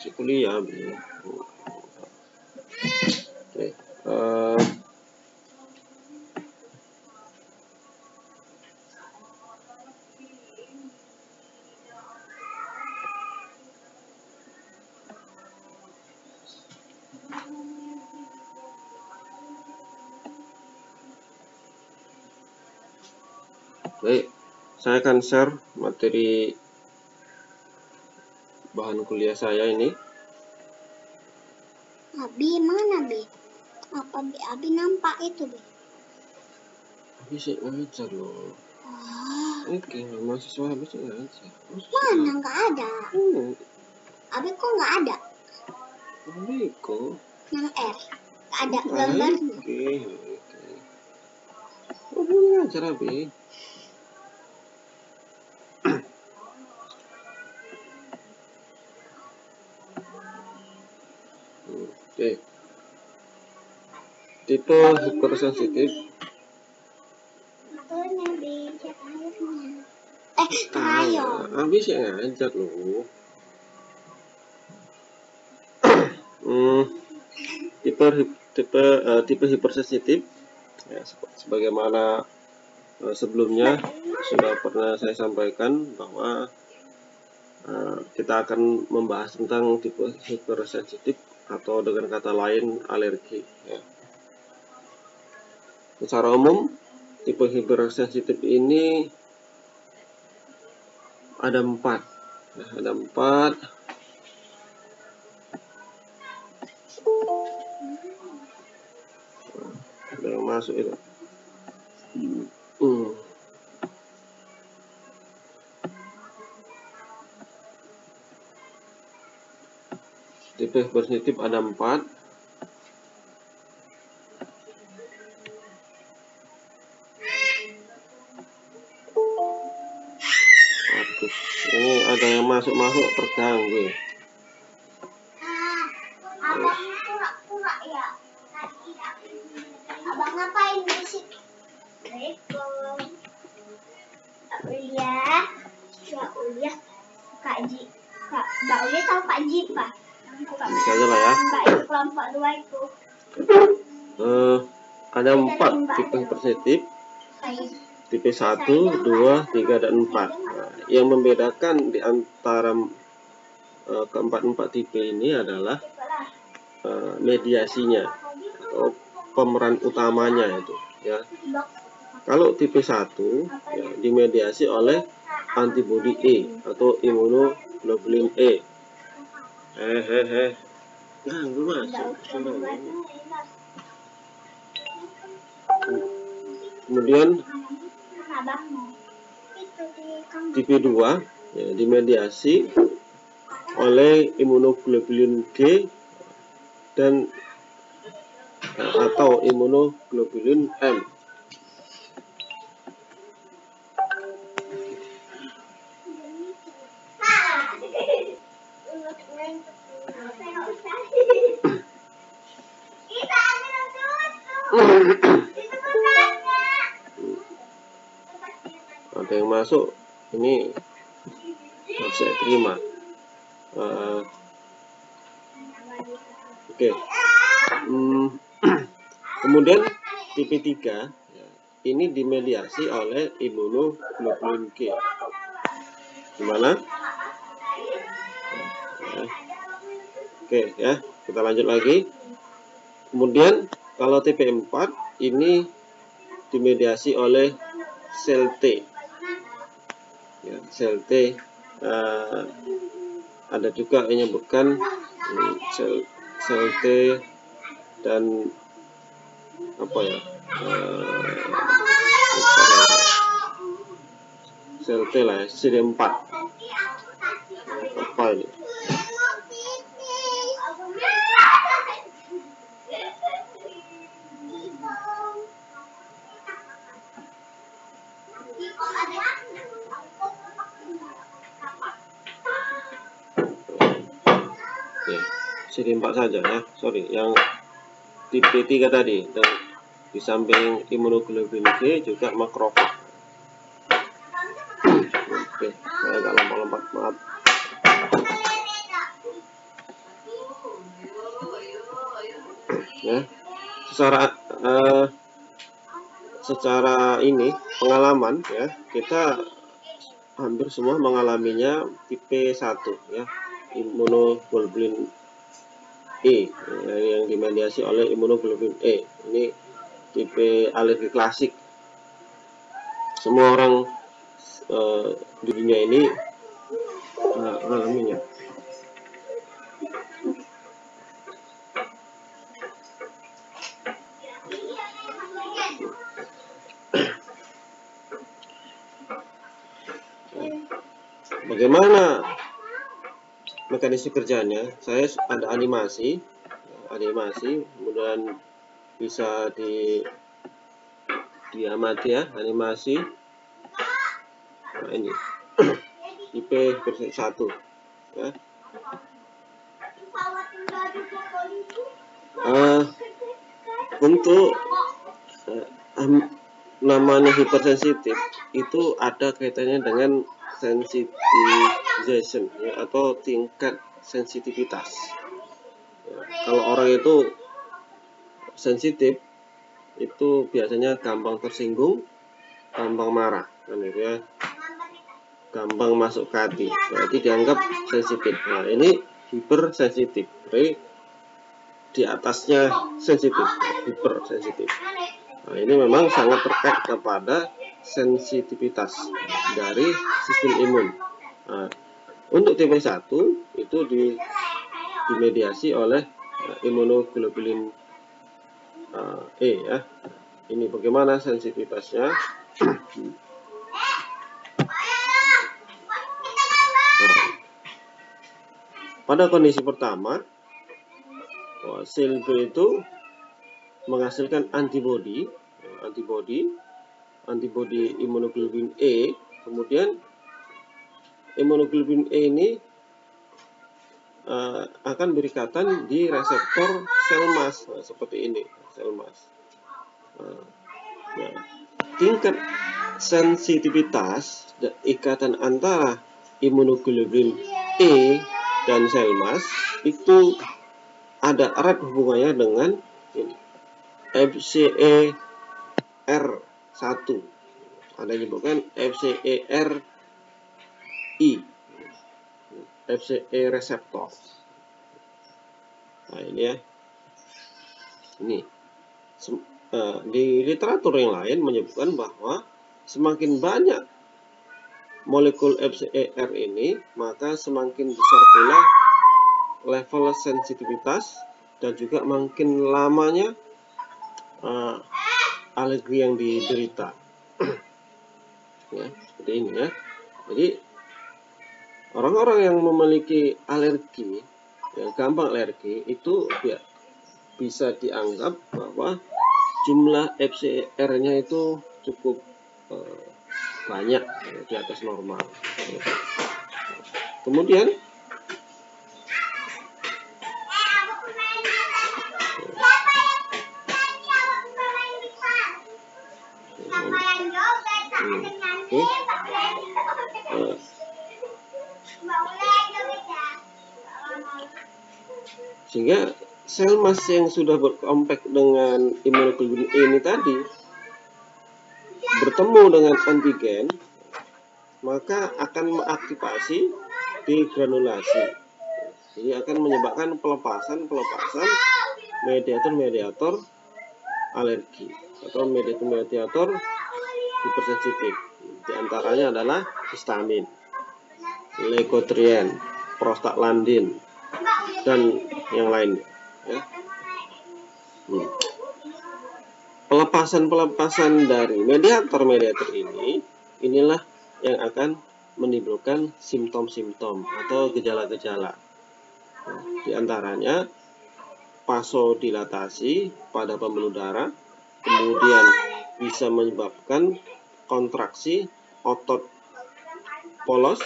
masih kuliah. Oke. Baik, saya akan share materi bahan kuliah saya ini. Abi mana, Bi? Apa Abi nampak itu, Bi? Abi sih ngajar loh. Oke, mahasiswa Abi sih ngajar. Mana nggak ada? Abi kok nggak ada? Abi kok. Yang R. Nggak ada gambarnya. Oke. Oh, belum ngajar Abi. Oke. Tipe hipersensitif. Aturnya, Bi. Cek airnya. Ayo. Abi sih ngajar loh. Tipe hipersensitif ya, sebagaimana sebelumnya sudah pernah saya sampaikan bahwa kita akan membahas tentang tipe hipersensitif atau dengan kata lain alergi ya. Secara umum tipe hipersensitif ini ada 4 ya, ada 4. Ada yang masuk itu. Tipe hipersensitif ada 4. Ini ada yang masuk terganggu. Abang pura-pura ya. Abang ngapain musik? Assalamualaikum. Kak Ulia. Kak Ulia. Kak Ji. Mbak Ulia tahu Kak Jipa? Bisa aja lah ya. Mbak itu kelompok 2 itu. Ada 4 tipe hipersensitif. Tipe 1, 2, 3, dan 4. Nah, yang membedakan di antara keempat tipe ini adalah mediasinya atau pemeran utamanya itu ya. Kalau tipe 1 ya, dimediasi oleh antibodi E atau imunoglobulin E. Ganggu masuk. Kemudian tipe 2 ya, dimediasi oleh imunoglobulin G dan atau imunoglobulin M. Ada yang masuk, ini harus saya terima. Oke. Kemudian tipe 3 ya, ini dimediasi oleh imunoglobulin G. Gimana? Oke ya, kita lanjut lagi. Kemudian kalau tipe 4 ini dimediasi oleh sel T. Ya, sel T ada juga yang menyebutkan sel T dan apa ya? Sel T lah ya, CD4. Apa ini? CD4 saja ya, sorry, yang tipe 3 tadi, dan di samping imunoglobulin G juga makrofag. Oke, saya agak lompat-lompat, maaf. ya. Secara ini pengalaman ya, kita hampir semua mengalaminya tipe 1 ya, imunoglobulin E ya, yang dimediasi oleh imunoglobulin E. Ini tipe alergi klasik. Semua orang di dunia ini mengalaminya. Bagaimana mekanisme kerjanya? Saya ada animasi, kemudian bisa diamati ya, animasi. Nah, ini tipe versi 1 ya. Untuk namanya hipersensitif itu ada kaitannya dengan sensitization ya, atau tingkat sensitivitas ya. Kalau orang itu sensitif itu biasanya gampang tersinggung, gampang marah kan gitu ya, gampang masuk ke hati, berarti dianggap sensitif. Nah, ini hipersensitif, jadi di atasnya sensitif, hipersensitif. Nah, ini memang sangat terkait kepada sensitivitas dari sistem imun. Nah, untuk tipe 1 itu dimediasi oleh imunoglobulin E ya. Ini bagaimana sensitivitasnya? Pada kondisi pertama, sel B itu menghasilkan antibodi imunoglobulin E. Kemudian imunoglobulin E ini akan berikatan di reseptor sel mas, seperti ini, sel mas. Ya. Tingkat sensitivitas dan ikatan antara imunoglobulin E dan sel mas itu ada erat hubungannya dengan FCER1. Ada yang disebutkan FCERI, FCE reseptor. Nah, ini ya. Ini di literatur yang lain menyebutkan bahwa semakin banyak molekul FCER ini, maka semakin besar pula level sensitivitas dan juga makin lamanya alergi yang diderita. Ya, seperti ini ya. Jadi orang-orang yang memiliki alergi, yang gampang alergi, itu ya, bisa dianggap bahwa jumlah FCER-nya itu cukup banyak ya, di atas normal. Kemudian sehingga sel mas yang sudah berkompleks dengan imunoglobulin E ini tadi bertemu dengan antigen, maka akan mengaktifasi degranulasi. Jadi akan menyebabkan pelepasan mediator-mediator alergi atau mediator hipersensitif. Di antaranya adalah histamin, leukotrien, prostaglandin, dan yang lainnya. Ya. Pelepasan dari mediator inilah yang akan menimbulkan simptom-simptom atau gejala-gejala. Di antaranya vasodilatasi pada pembuluh darah, kemudian bisa menyebabkan kontraksi otot polos.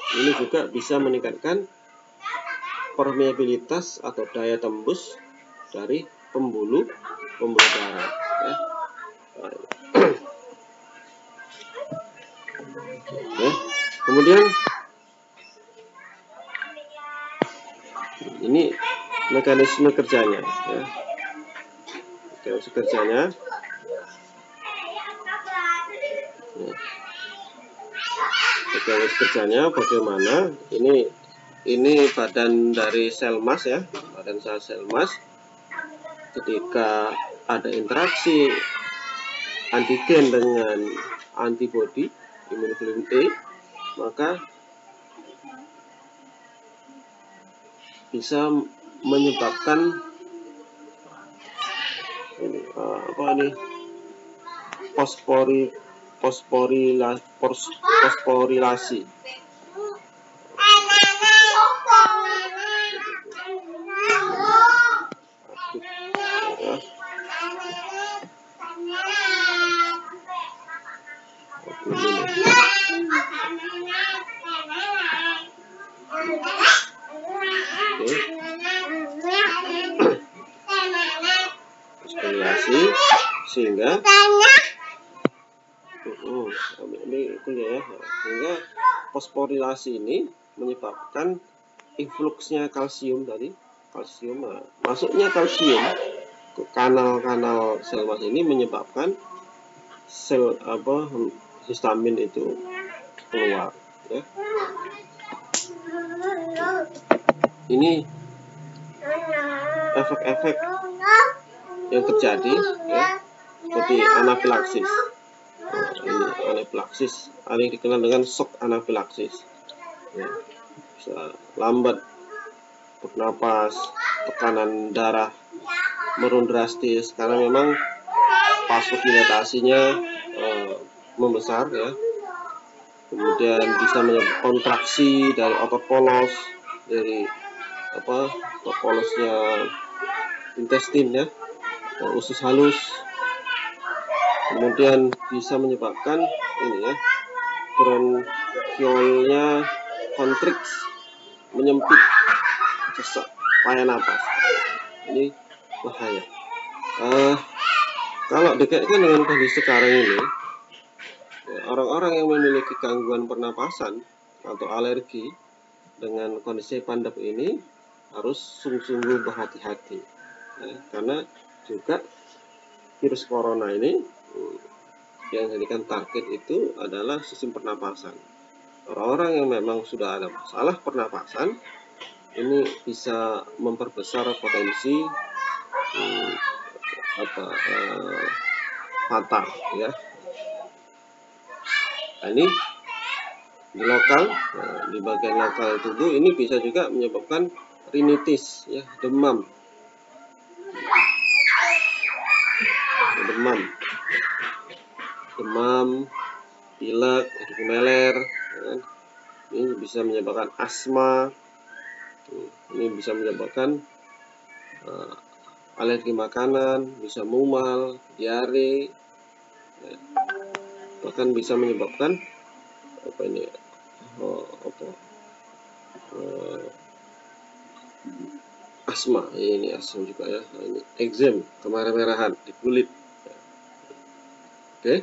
Ini juga bisa meningkatkan permeabilitas atau daya tembus dari pembuluh darah. Ya. Ya. Kemudian ini mekanisme kerjanya. Ya. Sekuensi kerjanya. Sekuensi kerjanya bagaimana? Ini badan dari sel emas ya, badan sel emas. Ketika ada interaksi antigen dengan antibodi imunoglobulin T, maka bisa menyebabkan fosforilasi. Fosforilasi sehingga sehingga fosforilasi ini menyebabkan influksnya kalsium tadi, masuknya kalsium ke kanal-kanal sel emas ini menyebabkan sel histamin itu keluar ya. Ini efek-efek yang terjadi ya, seperti anafilaksis. Ini anafilaksis, ada yang dikenal dengan shock anafilaksis ya. Bisa lambat bernapas, tekanan darah menurun drastis karena memang vasodilatasinya membesar ya. Kemudian bisa menyebabkan kontraksi dari otot polos, dari otot polosnya intestin ya, usus halus. Kemudian bisa menyebabkan ini ya, bronkiolnya kontriks, menyempit, sesak, payah napas. Ini bahaya. Kalau dikaitkan dengan kondisi sekarang ini, orang-orang yang memiliki gangguan pernapasan atau alergi dengan kondisi pandemi ini harus sungguh-sungguh berhati-hati ya, karena juga virus corona ini yang jadikan target itu adalah sistem pernapasan. Orang-orang yang memang sudah ada masalah pernapasan ini bisa memperbesar potensi fatal ya. Nah, ini di lokal, di bagian lokal tubuh ini bisa juga menyebabkan rinitis ya, demam, pilek, hidung meler ya. Ini bisa menyebabkan asma, ini bisa menyebabkan alergi makanan, bisa mual, diare ya. Bahkan bisa menyebabkan asma, ini asma juga ya, ini eksem, kemerah-merahan di kulit ya. Oke.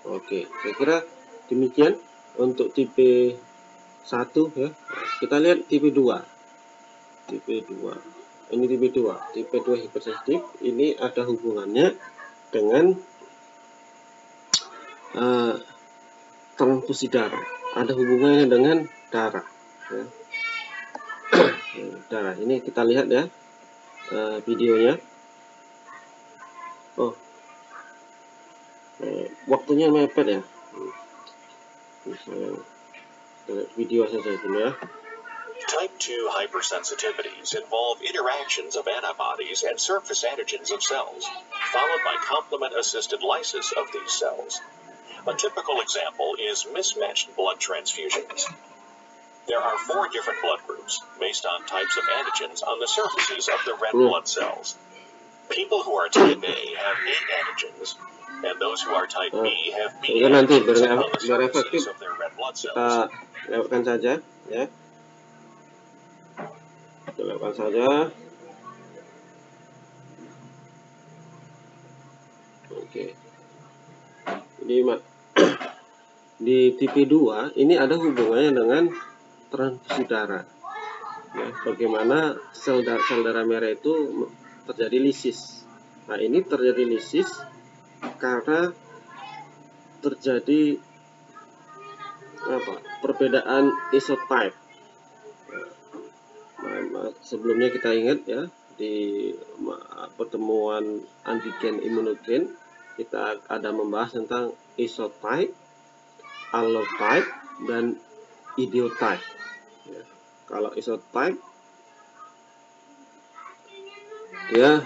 Oke, saya kira demikian untuk tipe 1 ya. Kita lihat tipe 2. Ini tipe 2. Tipe 2 hipersensitif ini ada hubungannya dengan transfusi darah. Ada hubungannya dengan darah ya. Darah. Ini kita lihat ya videonya. Waktunya mepet ya. Video saja dulu ya. Type 2 hypersensitivities involve interactions of antibodies and surface antigens of cells, followed by complement-assisted lysis of these cells. A typical example is mismatched blood transfusions. There are 4 different blood groups based on types of antigens on the surfaces of the red blood cells. People who are type A have A antigens, and those who are type B have B antigens on the surfaces of their red blood cells. Kita lewatkan saja ya. Kita lewatkan saja. Oke. Jadi Di tipe 2 ini ada hubungannya dengan transfusi darah. Ya, bagaimana sel darah merah itu terjadi lisis. Nah, ini terjadi lisis karena terjadi perbedaan isotype. Nah, sebelumnya kita ingat ya, di pertemuan antigen imunogen kita ada membahas tentang isotype, allotype, dan idiotype. Ya, kalau isotype dia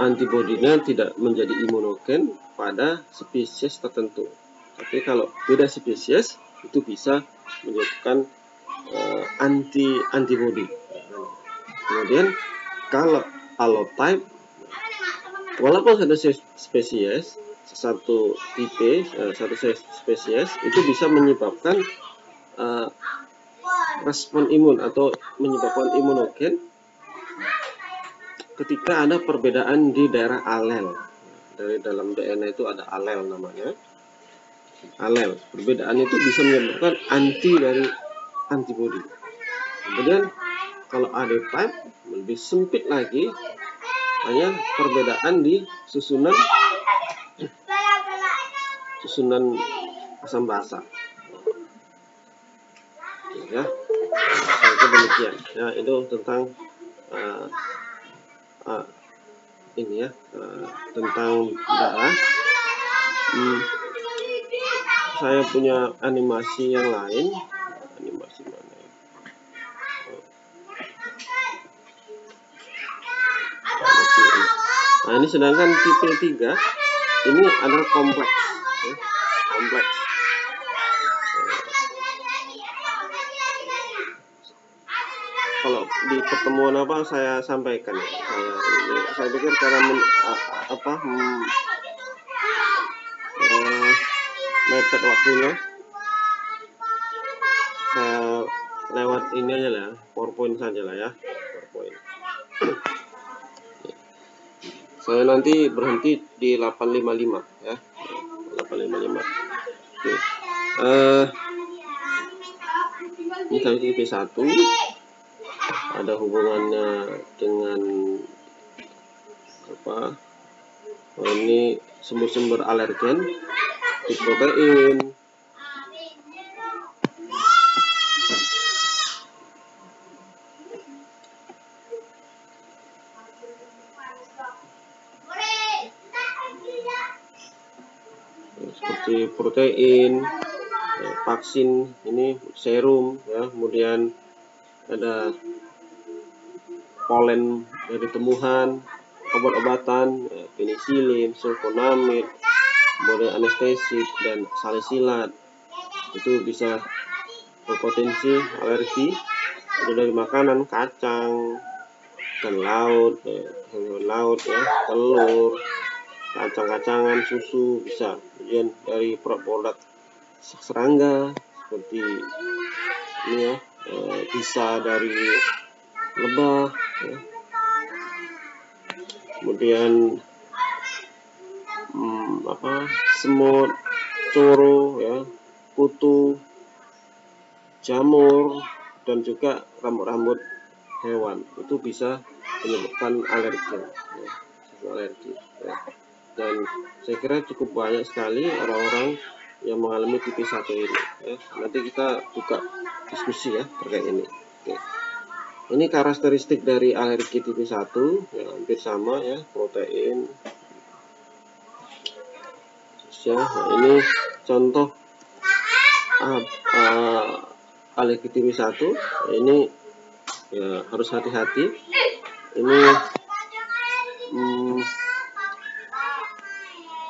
antibodinya tidak menjadi imunogen pada spesies tertentu. Tapi kalau beda spesies itu bisa menyebabkan antibodi. Kemudian kalau allotype, walaupun satu spesies, satu tipe, satu spesies itu bisa menyebabkan respon imun atau menyebabkan imunogen ketika ada perbedaan di daerah alel. Dari dalam DNA itu ada alel namanya. Alel. Perbedaan itu bisa menyebabkan dari antibodi. Kemudian kalau adenotype lebih sempit lagi, hanya perbedaan di susunan asam basa. Ya, itu demikian. Ya, itu tentang ini ya, tentang darah. Saya punya animasi yang lain. Animasi mana ya? Nah, ini sedangkan tipe 3 ini adalah kompleks. Ya, kompleks. Kalau di pertemuan saya sampaikan, saya pikir cara mepet waktunya, saya lewat ini aja lah, PowerPoint saja lah ya, PowerPoint. Saya nanti berhenti di 855 ya, 855. Oke. Ini kali tipe 1 ada hubungannya dengan ini sumber-sumber alergen di protein. Seperti protein, vaksin, ini serum ya, kemudian ada polen dari tumbuhan, obat-obatan, penisilin, sulfonamid, kemudian anestesik dan salisilat. Itu bisa berpotensi alergi dari makanan, kacang, ikan laut, hewan laut ya, telur, kacang-kacangan, susu bisa. Kemudian dari produk serangga seperti ini ya, bisa dari lebah ya. Kemudian semut, coro ya, kutu, jamur, dan juga rambut-rambut hewan itu bisa menyebabkan alergi ya, alergi ya. Dan saya kira cukup banyak sekali orang-orang yang mengalami tipe 1 ini ya. Nanti kita buka diskusi ya terkait ini. Oke. Ini karakteristik dari alergi tipe 1 yang hampir sama ya, protein. Ya, nah ini contoh alergi tipe 1. Ini ya harus hati-hati. Ini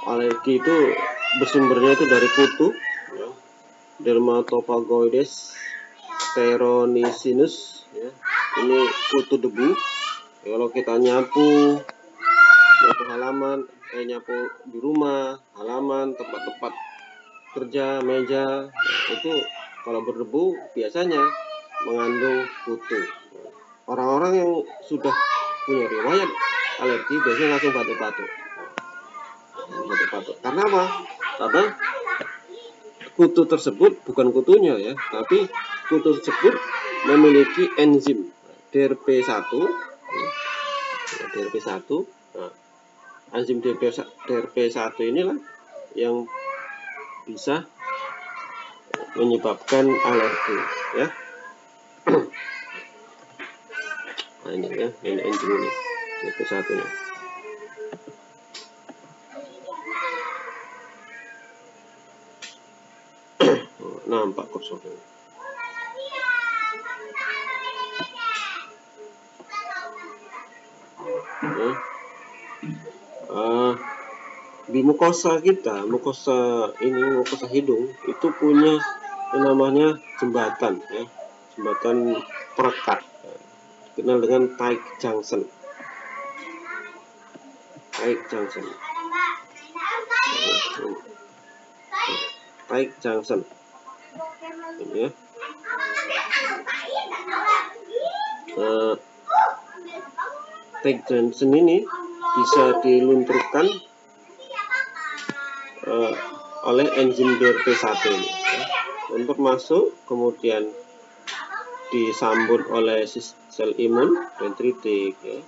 alergi itu bersumbernya itu dari kutu ya, Dermatophagoides sternonicinus ya. Ini kutu debu ya, kalau kita nyapu halaman, nyapu di rumah, halaman, tempat-tempat kerja, meja, itu kalau berdebu biasanya mengandung kutu. Orang-orang yang sudah punya riwayat alergi biasanya langsung batuk-batuk. Karena apa? Karena kutu tersebut bukan kutunya ya, tapi kutu tersebut memiliki enzim DRP1. Nah, enzim DRP1 inilah yang bisa menyebabkan alergi ya. Nah ini ya, ini enzim ini DRP1 nya. Nampak kursornya. Di mukosa kita, mukosa hidung itu punya yang namanya jembatan ya, jembatan perekat, dikenal dengan tight junction. Tight junction ini ya. Tight junction ini bisa dilunturkan oleh enzim DRP1 ini ya. Untuk masuk kemudian disambut oleh sel imun dendritik ya.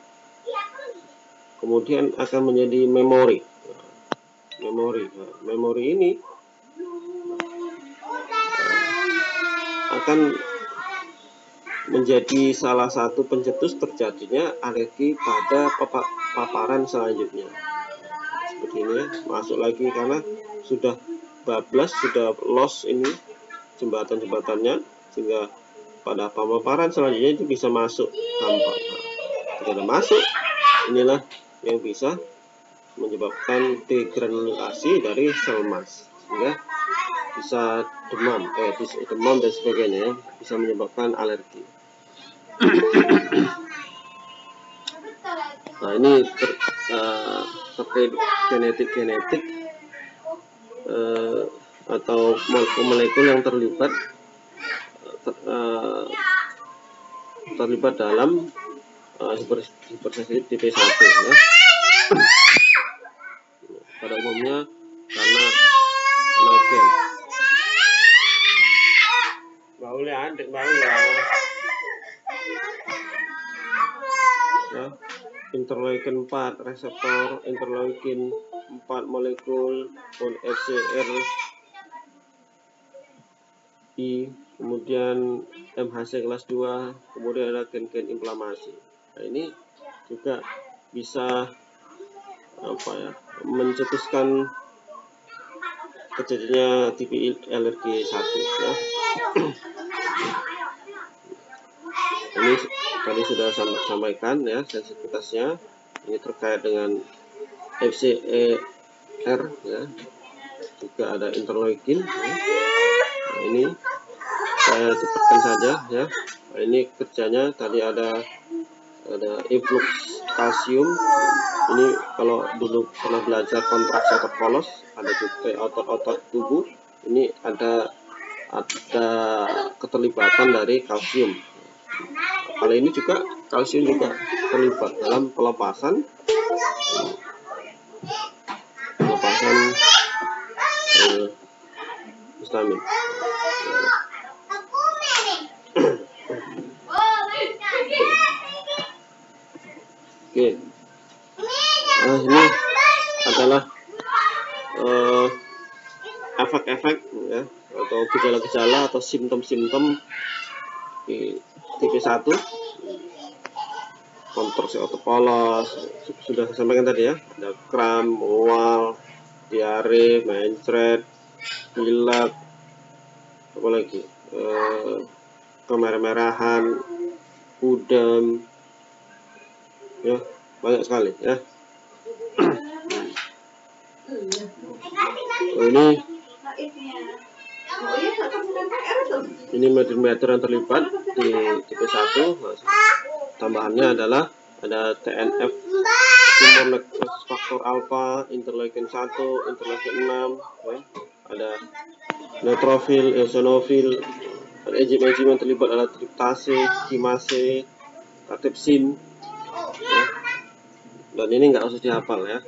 Kemudian akan menjadi memori. Memori ini akan menjadi salah satu pencetus terjadinya alergi pada paparan selanjutnya. Seperti ini ya, masuk lagi karena sudah bablas, sudah loss ini jembatan-jembatannya, sehingga pada paparan selanjutnya itu bisa masuk gampang. Ketika masuk, inilah yang bisa menyebabkan degranulasi dari sel emas, sehingga bisa demam dan sebagainya ya, bisa menyebabkan alergi. Nah ini terkait genetik atau molekul yang terlibat dalam hipersensitif tipe 1 ya. Pada umumnya karena gen. Ya, interleukin 4 reseptor, interleukin 4 molekul, FcRI, kemudian MHC kelas 2, kemudian ada gen-gen inflamasi. Nah, ini juga bisa mencetuskan terjadinya tipe alergi 1 ya. Ini tadi sudah sampaikan ya sensitivitasnya. Ini terkait dengan FcRI ya, juga ada interleukin ya. Nah, ini saya cepatkan saja ya. Nah, ini kerjanya tadi ada influx kalsium. Ini kalau dulu pernah belajar kontraksi otot polos, ada juga otot-otot tubuh. Ini ada keterlibatan dari kalsium. Kali ini juga kalsium juga terlibat dalam pelepasan histamin. Oke. Ini adalah efek-efek ya, atau gejala-gejala atau simptom-simptom di tipe 1. Kontraksi otot polos sudah saya sampaikan tadi ya, ada kram, mual, diare, mencret, pilek, apalagi kemerah-merahan, udem ya, banyak sekali ya. Ini mediator yang terlibat di tipe 1. Tambahannya adalah ada TNF, tumor necrosis faktor alfa, interleukin 1, interleukin 6 ya. Ada neutrofil, eosinofil, ada enzim-enzim yang terlibat adalah triptase, kimase, katepsin ya. Dan ini nggak usah dihafal ya.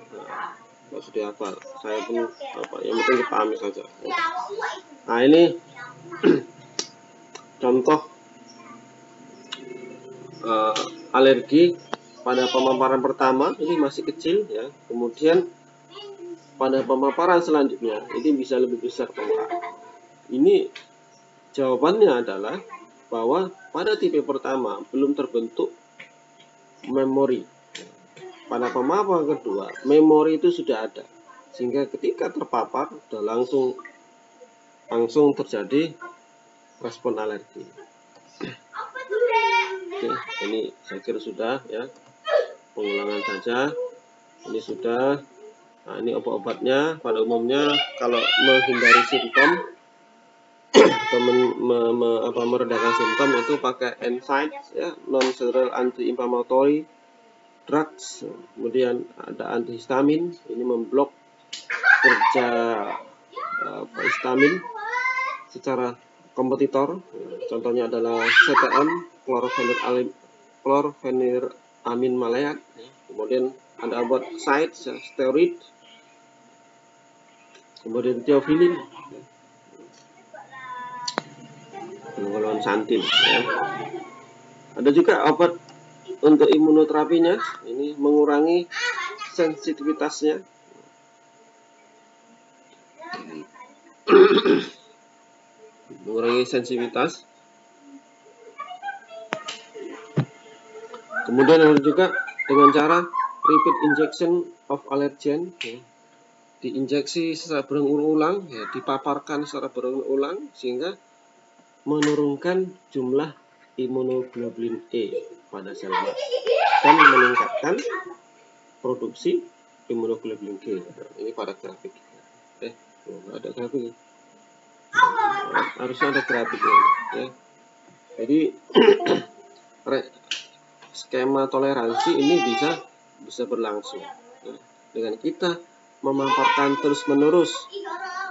nggak usah dihafal, saya pun apa, yang penting dipahami saja. Nah, ini contoh alergi pada pemaparan pertama, ini masih kecil ya. Kemudian pada pemaparan selanjutnya ini bisa lebih besar atau enggak. Ini jawabannya adalah bahwa pada tipe pertama belum terbentuk memori. Pada pemaparan kedua, memori itu sudah ada, sehingga ketika terpapar sudah langsung terjadi respon alergi. Oke, ini saya kira sudah ya, pengulangan saja. Ini sudah. Nah, ini obat-obatnya. Pada umumnya kalau menghindari simptom atau meredakan simptom itu pakai NSAIDs ya, non-steroidal anti-inflammatory drugs. Kemudian ada antihistamin, ini memblok kerja histamin secara kompetitor. Contohnya adalah CTM, chlorpheniramine maleat. Kemudian ada obat SIDES, steroid. Kemudian theophylline, golongan santin. Ya. Ada juga obat untuk imunoterapinya, ini mengurangi sensitivitasnya. Mengurangi sensitivitas. Kemudian ada juga dengan cara repeat injection of allergen, ya. Diinjeksi secara berulang-ulang, ya, dipaparkan secara berulang-ulang sehingga menurunkan jumlah imunoglobulin E pada sel dan meningkatkan produksi imunoglobulin G. Ini pada grafik. Ada grafik. Harusnya ada grafiknya. Ya. Jadi skema toleransi ini bisa berlangsung. Ya. Dengan kita memaparkan terus-menerus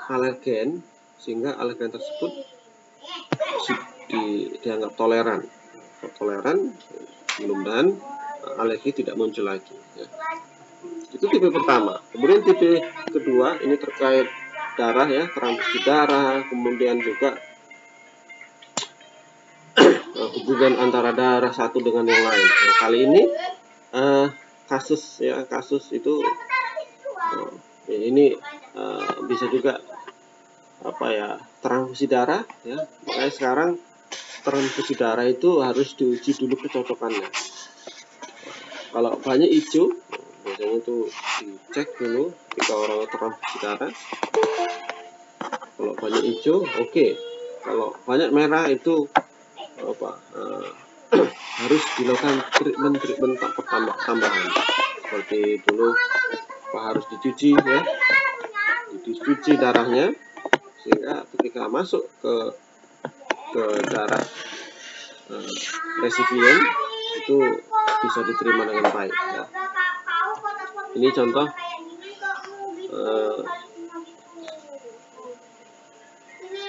alergen, sehingga alergen tersebut dianggap toleran. Toleran, mudah-mudahan alergi tidak muncul lagi. Ya. Itu tipe pertama. Kemudian tipe kedua ini terkait darah ya, transfusi darah, kemudian juga hubungan antara darah satu dengan yang lain. Nah, kali ini kasus itu ini bisa juga transfusi darah ya. Makanya sekarang transfusi darah itu harus diuji dulu kecocokannya. Kalau banyak hijau, biasanya itu dicek dulu ketika orang transfusi darah. Kalau banyak hijau, oke. Kalau banyak merah itu harus dilakukan treatment tambahan. Seperti dulu harus dicuci ya, dicuci darahnya sehingga ketika masuk ke darah resipien itu bisa diterima dengan baik ya. Ini contoh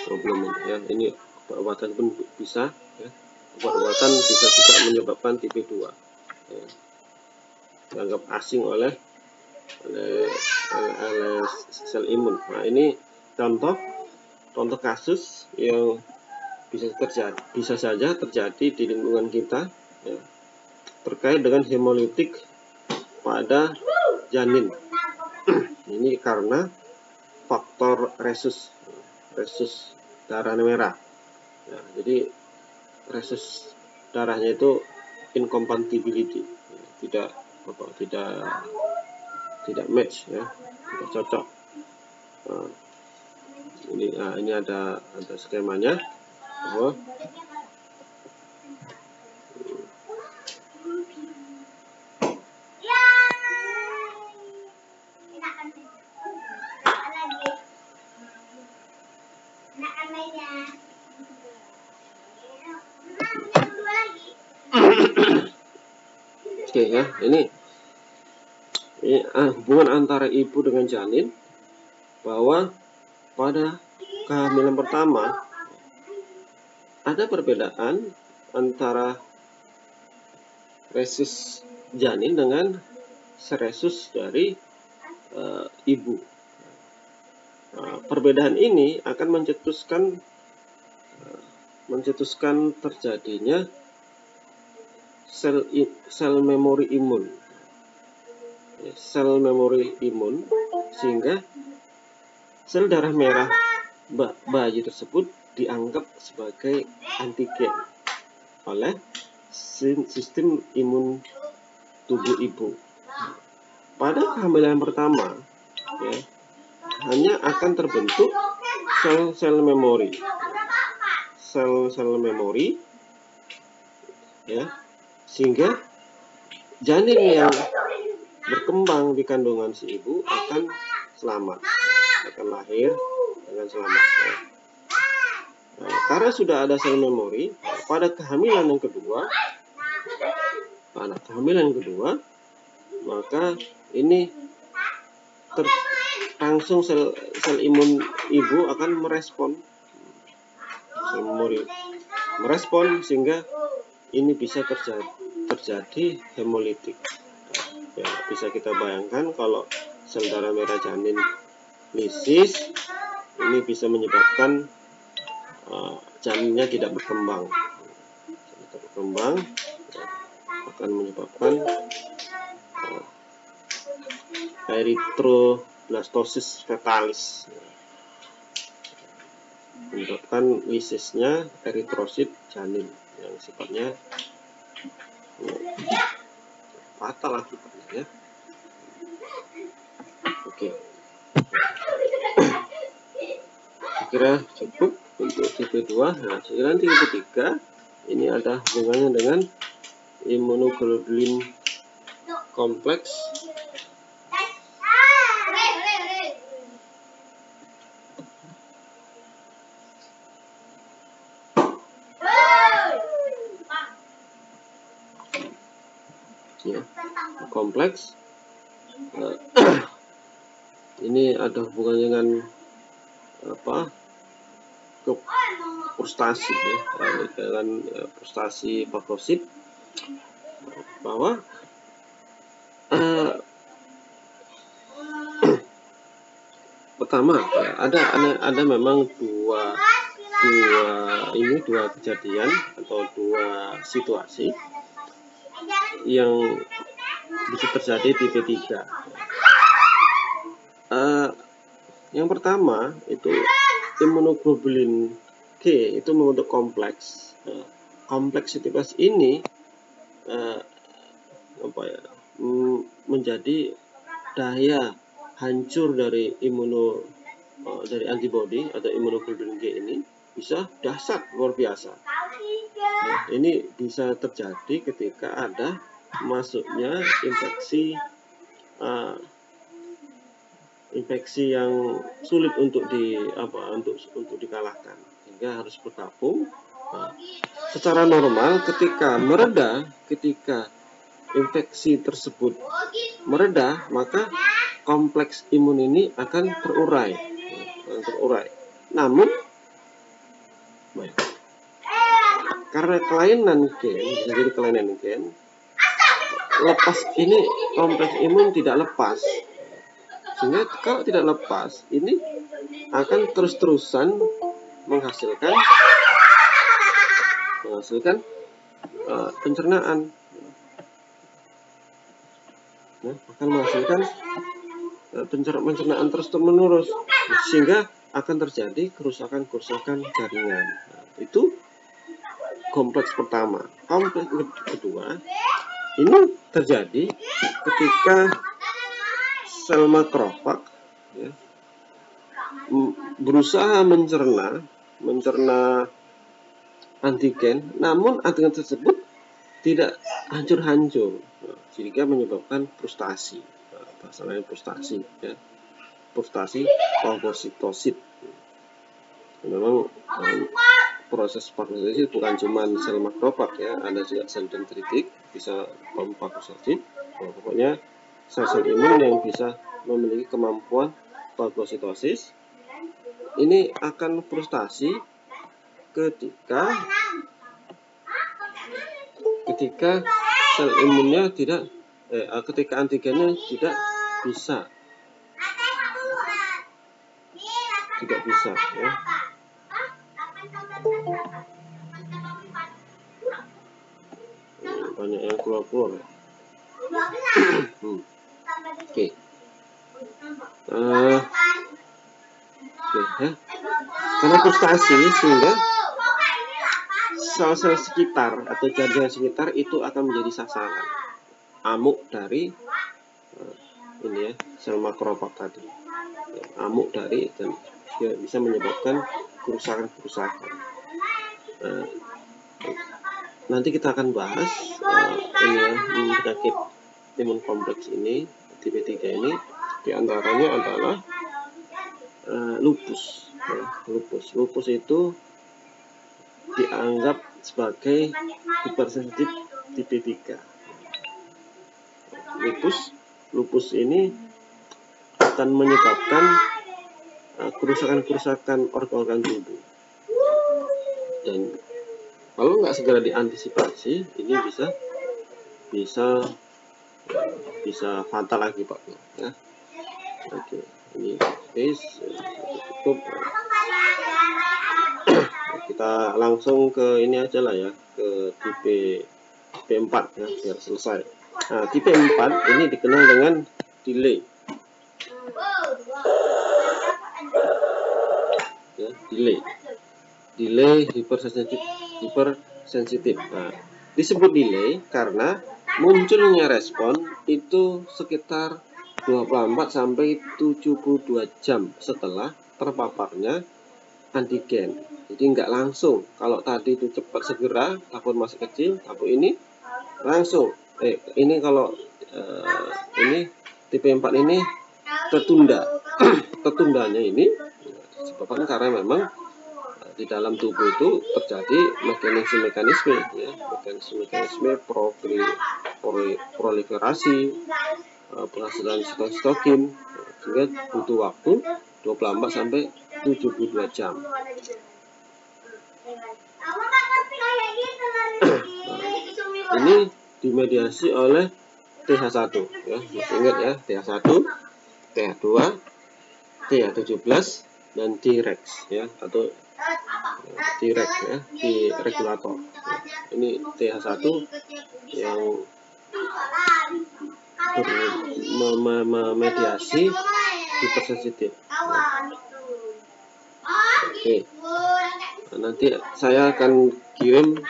problem ya. Ini obat-obatan pun bisa ya. Obat-obatan bisa juga menyebabkan tipe 2 ya. Dianggap asing oleh sel imun. Nah, ini contoh kasus yang bisa saja terjadi di lingkungan kita ya, terkait dengan hemolitik pada janin. Ini karena faktor resus darah merah. Ya, jadi resus darahnya itu incompatibility, ya, tidak match ya, tidak cocok. Nah, ini ada skemanya bahwa oke ya, ini hubungan antara ibu dengan janin, bahwa pada kehamilan pertama ada perbedaan antara resus janin dengan resus dari ibu. Nah, perbedaan ini akan mencetuskan terjadinya sel memori imun. Sel memori imun, sehingga sel darah merah bayi tersebut dianggap sebagai antigen oleh sistem imun tubuh ibu. Pada kehamilan pertama, ya, hanya akan terbentuk sel memori, sel memori, ya, sehingga janin yang berkembang di kandungan si ibu akan selamat, akan lahir dengan selamat. Nah, karena sudah ada sel memori, pada kehamilan yang kedua, maka ini langsung sel imun ibu akan merespon, sel memori merespon, sehingga ini bisa terjadi hemolitik. Ya, bisa kita bayangkan kalau sel darah merah janin lisis, ini bisa menyebabkan janinnya tidak berkembang. Akan menyebabkan erythroblastosis fetalis, menyebabkan lisisnya eritrosit janin yang sifatnya fatal akibatnya, ya. Oke, kira cukup untuk tipe 2. Nah, sekarang tipe 3 ini ada hubungannya dengan imunoglobulin kompleks. Ya, kompleks. Ini ada hubungannya dengan frustasi, ya, dengan frustasi fagosit, bahwa pertama, ya, ada memang dua kejadian atau dua situasi yang bisa terjadi di tipe 3. Yang pertama itu imunoglobulin G itu membentuk kompleks. Kompleksitas ini menjadi daya hancur dari antibodi atau imunoglobulin G ini bisa dahsyat, luar biasa. Nah, ini bisa terjadi ketika ada masuknya infeksi yang sulit untuk dikalahkan, sehingga harus bergabung. Nah, secara normal ketika infeksi tersebut mereda, maka kompleks imun ini akan terurai. Namun karena kelainan gen, lepas ini kompleks imun tidak lepas. Sehingga kalau tidak lepas, ini akan terus-terusan menghasilkan pencernaan. Nah, akan menghasilkan pencernaan terus-menerus, sehingga akan terjadi kerusakan jaringan. Nah, itu kompleks pertama. Kompleks kedua ini terjadi ketika sel makrofag, ya, berusaha mencerna antigen, namun antigen tersebut tidak hancur-hancur, sehingga menyebabkan frustasi. Bahasa lain frustasi, ya. Frustasi fagositosit. Memang proses fagositosis bukan cuma sel makrofag, ya, ada juga sel dendritik bisa fagositosit. Pokoknya sel-sel imun yang bisa memiliki kemampuan fagositosis ini akan frustasi ketika sel imunnya ketika antigennya tidak bisa juga bisa ya. Banyak yang keluar. Oke. Karena frustasi sehingga sel-sel sekitar atau jaringan sekitar itu akan menjadi sasaran amuk dari ini ya, sel makrofag tadi. Amuk dari dan bisa menyebabkan kerusakan. Nanti kita akan bahas ini ya, penyakit imun kompleks ini, tipe 3 ini, diantaranya adalah lupus. Lupus itu dianggap sebagai hipersensitif tipe 3. Lupus ini akan menyebabkan kerusakan organ tubuh, dan kalau nggak segera diantisipasi, ini bisa fatal akibatnya ya. Oke, ini cukup. Kita langsung ke ini aja lah ya, ke tipe 4 ya, biar selesai. Nah, tipe 4 ini dikenal dengan delay. Ya, delay hipersensitif. Nah, disebut delay karena munculnya respon itu sekitar 24 sampai 72 jam setelah terpaparnya antigen. Jadi nggak langsung. Kalau tadi itu cepat segera, tabur masih kecil, tabur ini langsung. Ini kalau ini tipe 4 ini tertunda. Tertundanya ini disebabkan karena memang di dalam tubuh itu terjadi mekanisme proliferasi, penghasilan sitokin, sehingga butuh waktu 24 sampai 72 jam. Ini dimediasi oleh TH1 ya, ingat ya, TH1, TH2, TH17 dan T-rex ya, atau T-rex ya, T-regulator. Ini TH1 yang memediasi hipersensitif. Oke. Nah, nanti saya akan kirim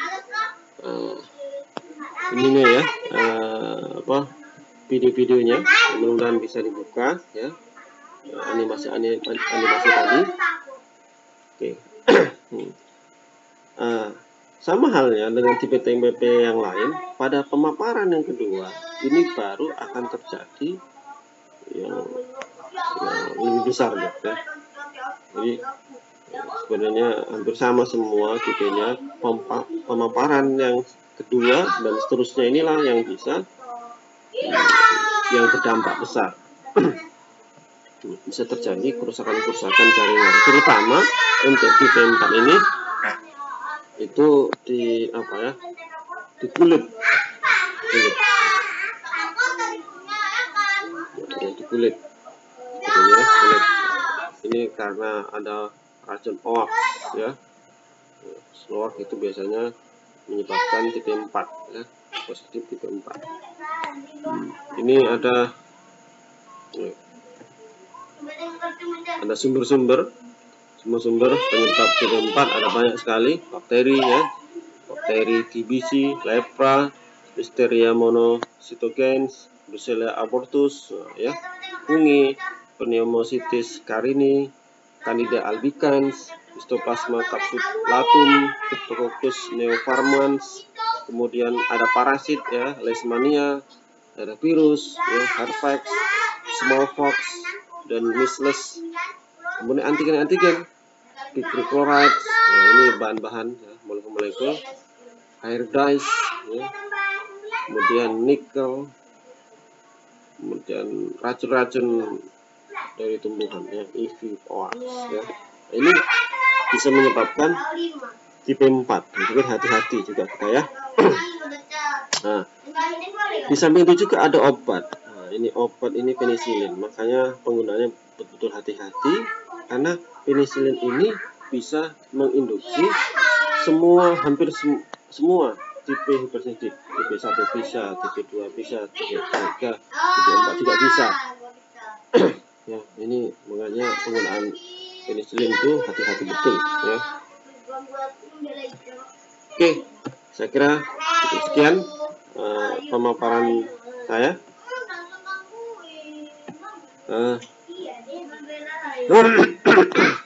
ini ya, video-videonya, mudah-mudahan bisa dibuka ya, animasi tadi. Oke. Sama halnya dengan tipe TMPP yang lain, pada pemaparan yang kedua ini baru akan terjadi yang lebih besar ya. Jadi sebenarnya hampir sama semua tipenya. Pemaparan yang kedua dan seterusnya inilah yang berdampak besar. Bisa terjadi kerusakan jaringan, terutama untuk tipe 4 ini itu di kulit. Ini karena ada racun OAK ya. OAK itu biasanya menyebabkan tipe 4 ya, positif tipe 4. Ini ada sumber-sumber penyebab tipe 4, ada banyak sekali. Bakteri ya, bakteri TBC, lepra, Listeria monocytogenes, Brucella abortus ya, fungi, pneumocystis carini, Candida albicans, Histoplasma capsulatum, Cryptococcus neoformans, kemudian ada parasit ya, Leishmania, ada virus ya, Herpes, smallpox, dan measles. Kemudian antigen, picrochloride, ya, ini bahan-bahan ya, molekul iodide ya, kemudian nikel, kemudian racun-racun dari tumbuhan ya, EVOX ya. Ini bisa menyebabkan tipe 4. Jadi hati-hati juga kita ya. Nah, di samping itu juga ada obat. Nah, ini obat ini penisilin, makanya penggunaannya betul-betul hati-hati karena penisilin ini bisa menginduksi hampir semua tipe hipersensitif. Tipe 1 bisa, tipe 2 bisa, tipe 3, tipe 4 juga bisa. Ya, ini makanya penggunaan penisilin itu hati-hati betul ya. Oke, saya kira cukup sekian pemaparan saya.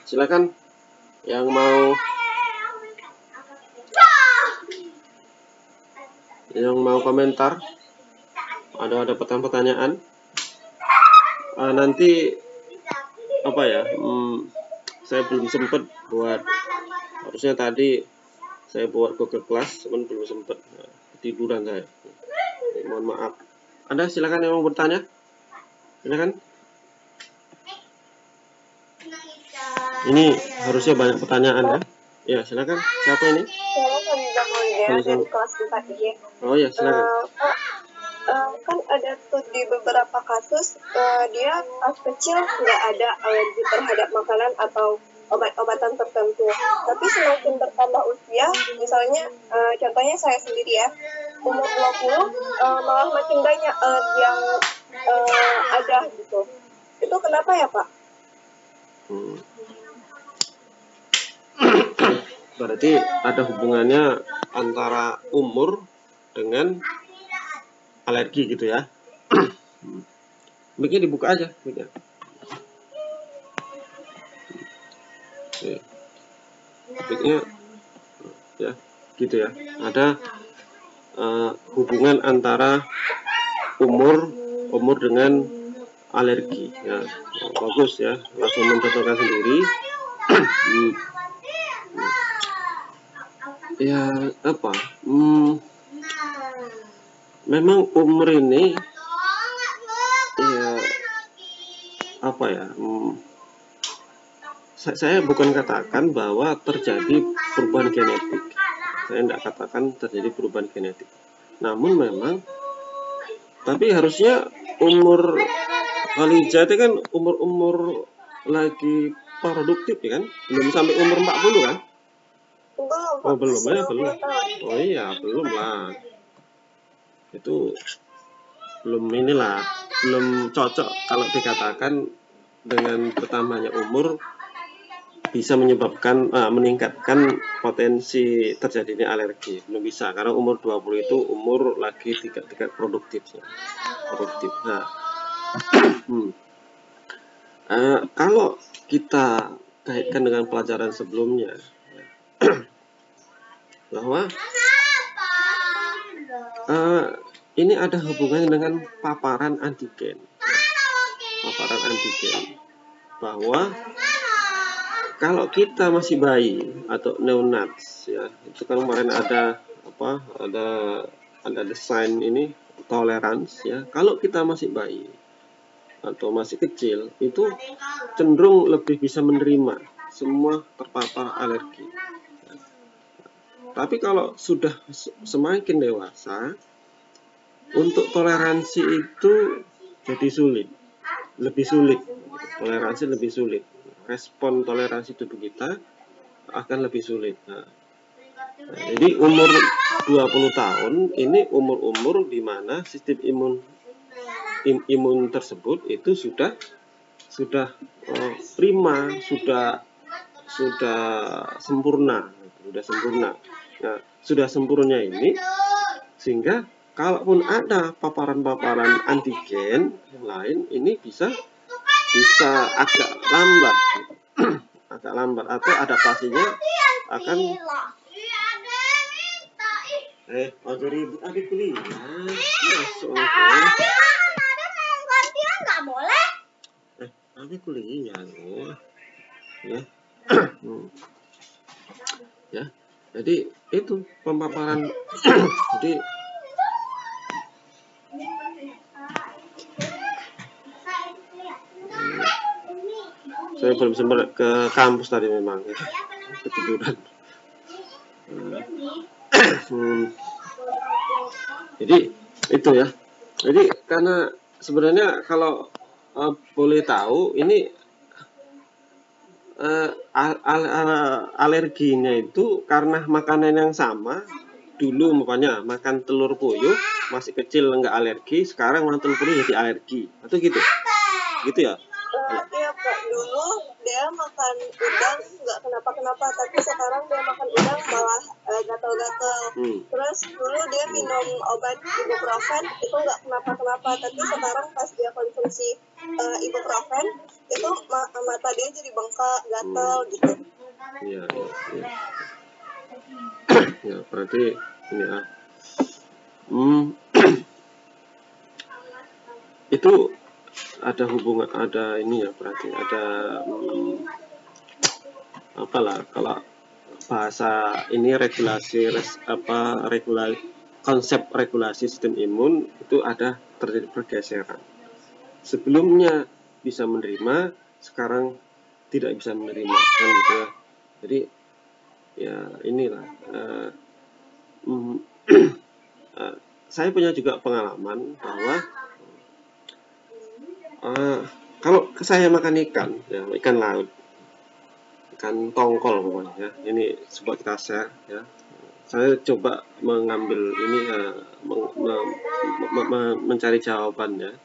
Silakan yang mau komentar, ada pertanyaan. Nanti apa ya? Saya belum sempat buat, harusnya tadi saya buat Google Class, cuman belum sempat, ketiduran saya. Mohon maaf. Anda silakan yang mau bertanya, silakan. Ini harusnya banyak pertanyaan ya. Ya, silakan. Siapa ini? Dari kelas 4 Oh ya, silakan. Kan ada tuh di beberapa kasus dia pas kecil nggak ada alergi terhadap makanan atau obat-obatan tertentu. Tapi semakin bertambah usia, misalnya contohnya saya sendiri ya, umur 20 malah makin banyak alergi yang ada gitu. Itu kenapa ya, Pak? Berarti ada hubungannya antara umur dengan alergi gitu ya. Mic-nya dibuka aja, mic-nya. Mic-nya ya, gitu ya. Ada hubungan antara umur dengan alergi ya. Bagus ya, langsung mencontohkan sendiri. Ya apa? Memang umur ini ya apa ya? Saya bukan katakan bahwa terjadi perubahan genetik. Saya tidak katakan terjadi perubahan genetik. Namun memang, tapi harusnya umur Khaliijah itu kan umur lagi produktif ya kan? Belum sampai umur 40 kan? Oh belum ya, belum. Oh iya, belum lah. Itu belum cocok kalau dikatakan dengan bertambahnya umur bisa menyebabkan meningkatkan potensi terjadinya alergi. Belum bisa, karena umur 20 itu umur lagi tingkat produktif. Nah, kalau kita kaitkan dengan pelajaran sebelumnya bahwa ini ada hubungannya dengan paparan antigen. Bahwa kalau kita masih bayi atau neonates ya, itu kan kemarin ada desain ini tolerance ya. Kalau kita masih bayi atau masih kecil, itu cenderung lebih bisa menerima semua terpapar alergi. Tapi kalau sudah semakin dewasa, untuk toleransi itu jadi lebih sulit. Toleransi lebih sulit. Respon toleransi tubuh kita akan lebih sulit. Nah, jadi umur 20 tahun ini umur di mana sistem imun tersebut itu sudah prima, sudah sempurna. Nah, sudah sempurna ini sehingga kalaupun ada paparan antigen yang lain, ini bisa agak lambat atau adaptasinya akan agak ribut adik kuliah masuk adik kuliah loh ya. Ya, jadi itu pemaparan. Jadi saya belum sempat ke kampus tadi, memang ketiduran. Jadi itu ya. Jadi karena sebenarnya kalau boleh tahu, ini alerginya itu karena makanan yang sama. Dulu umpamanya makan telur puyuh masih kecil nggak alergi, sekarang makan telur puyuh jadi alergi, atau gitu ya? Iya Pak, dulu dia makan udang nggak kenapa-kenapa, tapi sekarang dia makan udang malah gatal-gatal. Terus dulu dia minum obat ibuprofen itu nggak kenapa-kenapa, tapi sekarang pas dia konsumsi ibuprofen itu mata dia jadi bengkak, gatal gitu. Iya. Ya berarti ini ya. Itu ada hubungan, ada ini ya, berarti ada apalah kalau bahasa ini konsep regulasi sistem imun itu ada terjadi pergeseran. Sebelumnya bisa menerima, sekarang tidak bisa menerima, kan gitu ya. Jadi ya inilah saya punya juga pengalaman bahwa kalau saya makan ikan, ya, ikan laut, ikan tongkol pokoknya, ya, ini sebuah kita share, ya. Saya coba mengambil ini, mencari jawabannya.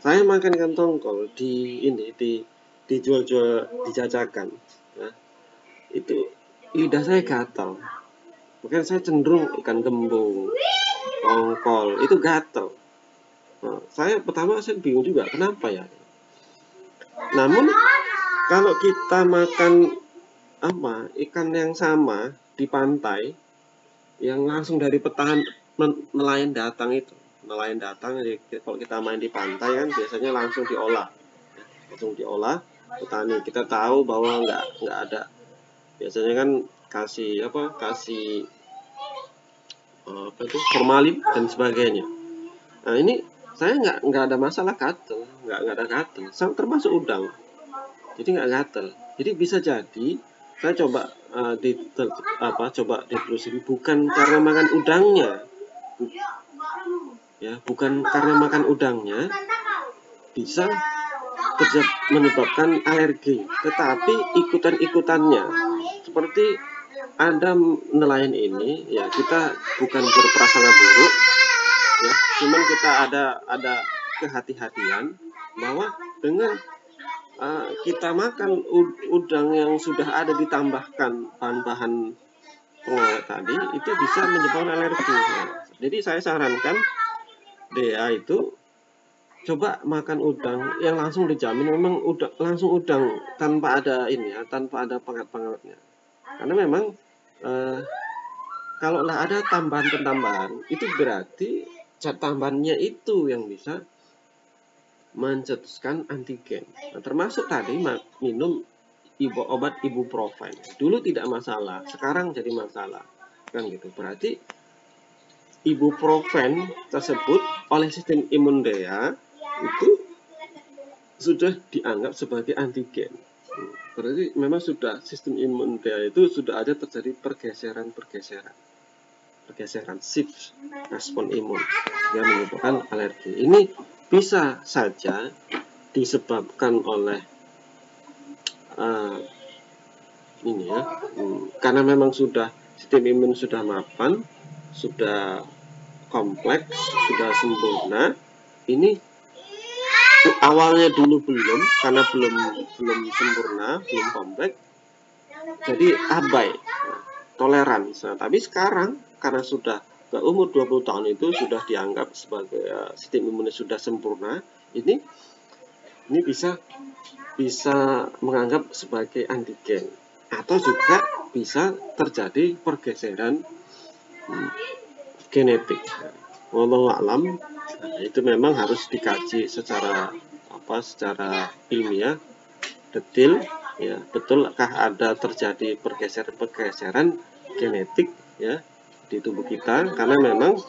Saya makan ikan tongkol dijual-jual, dijajakan, ya. Itu lidah saya gatal. Mungkin saya cenderung ikan gembung, tongkol itu gatal. Nah, saya bingung juga kenapa ya. Namun kalau kita makan ikan yang sama di pantai yang langsung dari petani nelayan datang itu, jadi kalau kita main di pantai kan biasanya langsung diolah petani. Kita tahu bahwa nggak ada, biasanya kan kasih formalin dan sebagainya. Nah ini saya nggak ada masalah gatel, nggak ada gatel, termasuk udang, jadi nggak gatel. Jadi bisa jadi saya coba ditelusuri, bukan karena makan udangnya, ya, bukan karena makan udangnya bisa menyebabkan alergi, tetapi ikutannya seperti ada nelayan ini, ya, kita bukan berprasangka buruk, ya, cuman kita ada kehati-hatian bahwa dengan kita makan udang yang sudah ada ditambahkan bahan-bahan pengawet tadi, itu bisa menyebabkan alergi. Ya. Jadi saya sarankan DA itu coba makan udang yang langsung dijamin memang langsung udang tanpa ada pengawet-pengawetnya. Karena memang kalau ada tambahan itu berarti zat tambahannya itu yang bisa mencetuskan antigen. Nah, termasuk tadi minum obat ibuprofen. Dulu tidak masalah, sekarang jadi masalah, kan gitu. Berarti ibuprofen tersebut oleh sistem imun DEA itu sudah dianggap sebagai antigen. Berarti memang sudah sistem imun DEA itu sudah ada terjadi pergeseran shift respon imun yang menyebabkan alergi. Ini bisa saja disebabkan oleh karena memang sistem imun sudah mapan, sudah kompleks, sudah sempurna. Ini awalnya dulu karena belum sempurna, belum kompleks, jadi abai, toleran. Nah, tapi sekarang karena sudah ke umur 20 tahun itu sudah dianggap sebagai sistem imunnya sudah sempurna, ini bisa menganggap sebagai antigen, atau juga bisa terjadi pergeseran genetik. Wallahu a'lam. Itu memang harus dikaji secara ilmiah detail, ya, betulkah ada terjadi pergeseran genetik, ya, di tubuh kita, karena memang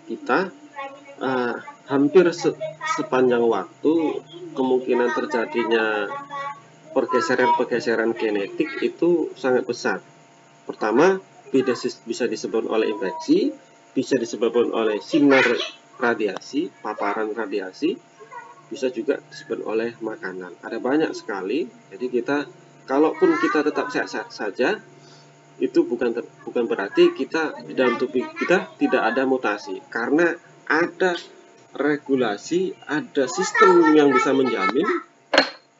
kita hampir sepanjang waktu kemungkinan terjadinya pergeseran genetik itu sangat besar. Pertama, bisa disebabkan oleh infeksi, bisa disebabkan oleh sinar radiasi, paparan radiasi, bisa juga disebabkan oleh makanan. Ada banyak sekali. Jadi kalaupun kita tetap sehat-sehat saja, itu bukan berarti kita di dalam tubuh kita tidak ada mutasi, karena ada regulasi, ada sistem yang bisa menjamin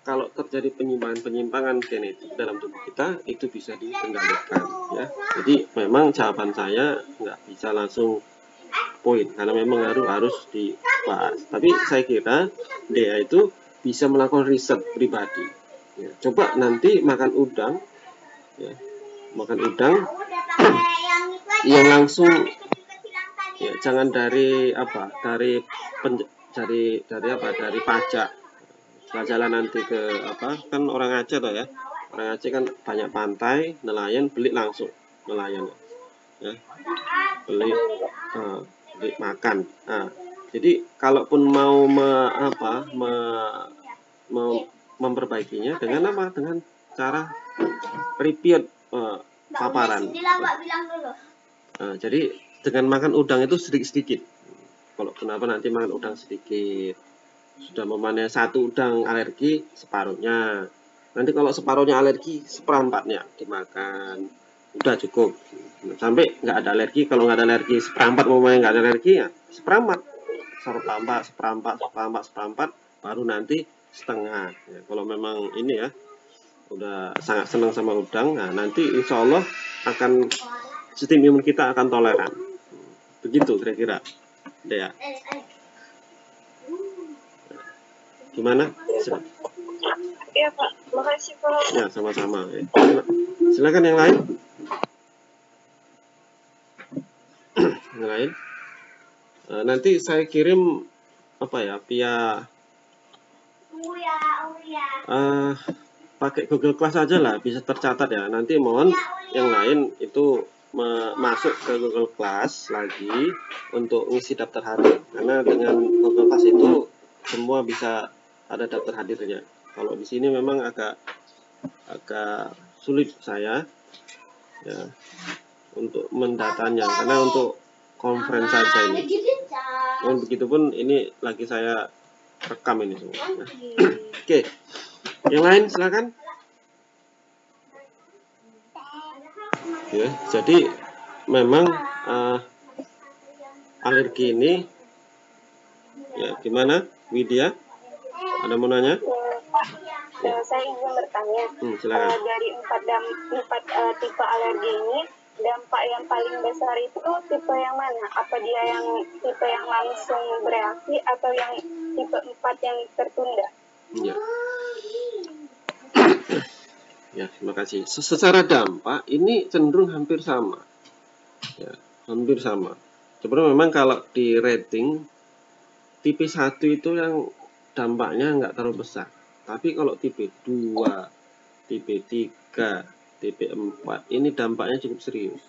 kalau terjadi penyimpangan genetik dalam tubuh kita itu bisa dikendalikan, ya. Jadi memang jawaban saya nggak bisa langsung poin, karena memang harus dibahas. Tapi saya kira dia itu bisa melakukan riset pribadi. Ya, coba nanti makan udang, ya, yang langsung, ya, jangan dari pajak jalan nanti ke kan orang Aceh toh, ya, orang Aceh kan banyak pantai, nelayan beli langsung nelayan, ya, beli makan. Nah, jadi kalaupun mau memperbaikinya dengan cara repeat paparan. Nah, jadi dengan makan udang itu sedikit-sedikit. Kalau kenapa nanti makan udang sedikit, sudah memanen satu udang alergi separuhnya. Nanti kalau separuhnya alergi, seperempatnya dimakan, udah cukup. Sampai nggak ada alergi. Kalau nggak ada alergi, seperempat nggak ada alergi, ya seperempat, baru nanti setengah. Ya, kalau memang ini ya udah sangat senang sama udang, nah nanti insya Allah akan sistem imun kita akan toleran. Begitu kira-kira, ya. Gimana? Iya Pak, makasih Pak. Ya, sama-sama. Silakan yang lain. Yang lain. Nanti saya kirim via pakai Google Class aja lah, bisa tercatat ya. Nanti mohon yang lain itu masuk ke Google Class lagi untuk ngisi daftar hadir, karena dengan Google Class itu semua bisa ada daftar hadirnya. Kalau di sini memang agak sulit saya, ya, untuk mendatanya, karena untuk conference saja ini. Dan begitupun ini lagi saya rekam ini semua. Ya. Oke, yang lain silakan. Ya, jadi memang alergi ini, ya, gimana Widya? Ada mau nanya? Saya ingin bertanya, dari empat tipe alergi ini, dampak yang paling besar itu tipe yang mana? Apa dia yang tipe yang langsung bereaksi atau yang tipe 4 yang tertunda? Ya. Ya, terima kasih. Secara dampak ini cenderung hampir sama. Ya, hampir sama. Sebenarnya memang kalau di rating tipe 1 itu yang dampaknya nggak terlalu besar. Tapi kalau tipe 2, tipe 3, tipe 4 ini dampaknya cukup serius.